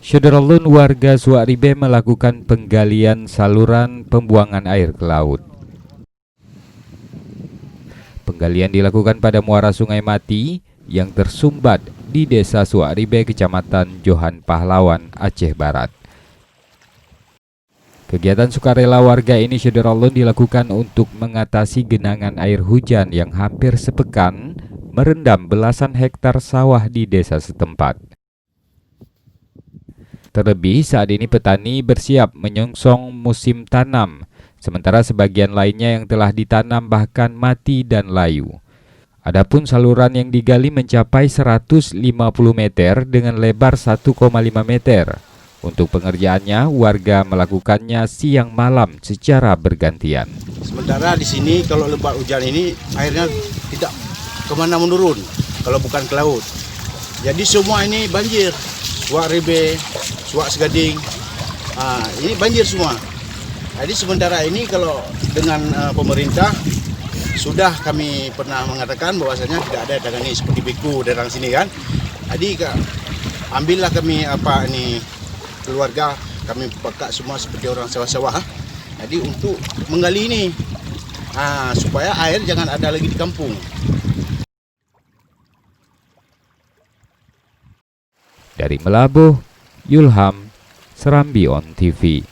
Syederalun warga Suaribe melakukan penggalian saluran pembuangan air ke laut. Penggalian dilakukan pada muara Sungai Mati yang tersumbat di Desa Suaribe, Kecamatan Johan Pahlawan, Aceh Barat. Kegiatan sukarela warga ini Syederalun dilakukan untuk mengatasi genangan air hujan yang hampir sepekan merendam belasan hektar sawah di desa setempat. Terlebih saat ini petani bersiap menyongsong musim tanam, sementara sebagian lainnya yang telah ditanam bahkan mati dan layu. Adapun saluran yang digali mencapai 150 meter dengan lebar 1,5 meter. Untuk pengerjaannya, warga melakukannya siang malam secara bergantian. Sementara di sini kalau lebat hujan ini airnya tidak kemana menurun kalau bukan ke laut. Jadi semua ini banjir. Suaribe, Suak Segading, ini banjir semua. Jadi sementara ini kalau dengan pemerintah sudah kami pernah mengatakan bahwasanya tidak ada tangani seperti beku dari sini kan. Jadi ambillah kami keluarga kami pakai semua seperti orang sawah-sawah. Jadi untuk menggali ini supaya air jangan ada lagi di kampung. Dari Melabuh, Yulham, Serambi On TV.